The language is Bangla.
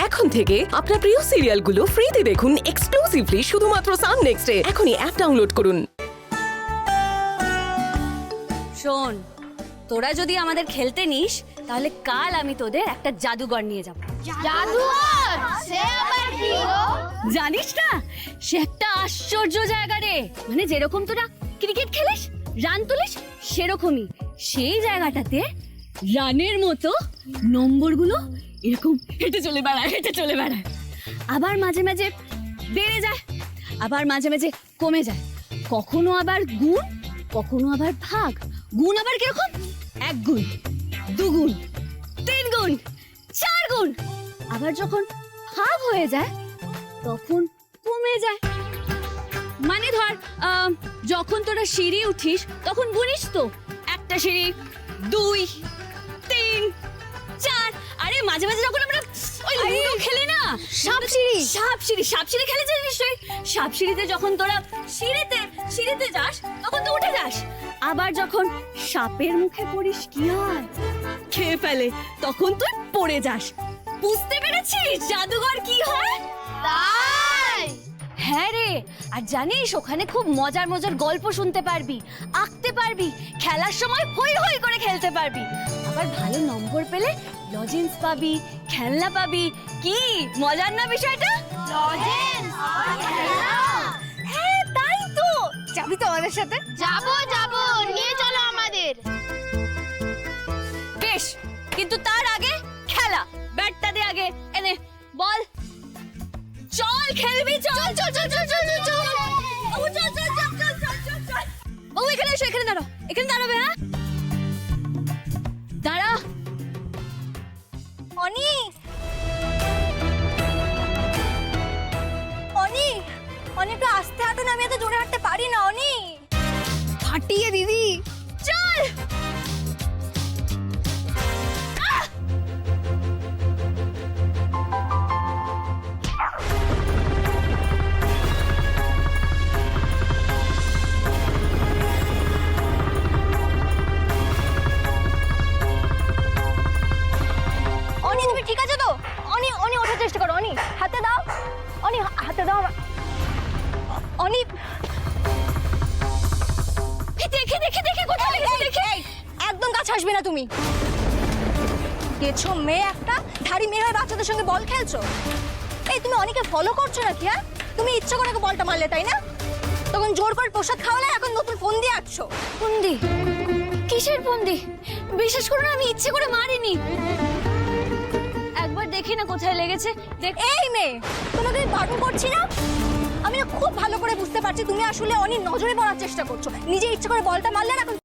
এখন থেকে আপনার প্রিয় সিরিয়ালগুলো ফ্রিতে দেখুন এক্সক্লুসিভলি শুধুমাত্র সান নেক্সটে। এখনই অ্যাপ ডাউনলোড করুন। শোন, তোরা যদি আমাদের খেলতে নিস তাহলে কাল আমি তোদের একটা জাদুঘর নিয়ে যাব। জাদুঘর? সে আবার কি গো? জানিস না, সে একটা আশ্চর্য জায়গা রে। মানে যেরকম তোরা ক্রিকেট খেলিস, রান তুলিস, সেরকমই সেই জায়গাটাতে রানের মতো নম্বরগুলো এরকম হেঁটে চলে বেড়ায়। আবার মাঝে মাঝে বেড়ে যায়, আবার মাঝে মাঝে কমে যায়। কখনো আবার গুণ, কখনো আবার ভাগ। গুণ আবার কিরকম? 1 গুণ, 2 গুণ, 3 গুণ, 4 গুণ। আবার যখন ভাগ হয়ে যায় তখন কমে যায়। মানে ধর যখন তোরা সিঁড়ি উঠিস তখন গুনিস তো, একটা সিঁড়ি, 2, 3, 4। আরে মাঝে মাঝে যখন আমরা ওই লুডো খেলি না, সাপ সিঁড়ি খেলেছিস নিশ্চয়ই। সাপ সিঁড়িতে যখন তোরা সিঁড়িতে যাস তখন তো উঠে যাস। আবার যখন সাপের মুখে পড়িস কি হয়? খেয়ে ফেলে, তখন তুই পড়ে যাস। বুঝতে পেরেছিস জাদুঘর কি হয়? তাই? হ্যাঁ রে, আর জানিস ওখানে খুব মজার মজার গল্প শুনতে পারবি, আঁকতে পারবি, খেলার সময় হই হই করে খেলতে পারবি। আবার ভালো নম্বর পেলে লজেন্স পাবি, খেলনা পাবি। কি মজার না বিষয়টা? লজেন্স আর খেলনা? হ্যাঁ তাই তো। যাবি তো আমাদের সাথে? যাবো, নিয়ে চলো আমাদের। বেশ, কিন্তু তার আগে খেলা। ব্যাটটা দে আগে, এনে বল। চল খেলবি, চল। ও এখানে এসো, এখানে দাঁড়াও, এখানে দাঁড়াবে। হ্যাঁ দাঁড়া। অনি একটু আস্তে হাঁটো না, আমি এত জোরে হাঁটতে পারি না। অনি ফাটিয়ে দিদি, চল। অনি তুমি ঠিক আছে তো? অনি ওঠার চেষ্টা করো। অনি হাতে দাও, অনি হাতে দাও। অনি দেখে কোথায় লেগেছে দেখে। একদম কাছে আসবে না তুমি। গেছো মেয়ে একটা, ধাড়ি মেয়ে হয়ে বাচ্চাদের সঙ্গে বল খেলছো। এই তুমি অনিকে ফলো করছো নাকি? হ্যাঁ, তুমি ইচ্ছা করে বলটা মারলে তাই না? তখন জোর করে প্রসাদ খাওয়ালে, এখন নতুন ফোন দিয়ে আঁকছো। ফন্দি? কিসের ফন্দি? বিশ্বাস করুন আমি ইচ্ছে করে মারিনি। একবার দেখি না কোথায় লেগেছে। এই মেয়ে, তোমাকে আমি বারণ করছি না? আমি না খুব ভালো করে বুঝতে পারছি তুমি আসলে অনেক নজরে পড়ার চেষ্টা করছো। নিজে ইচ্ছে করে বলটা মারলে, এখন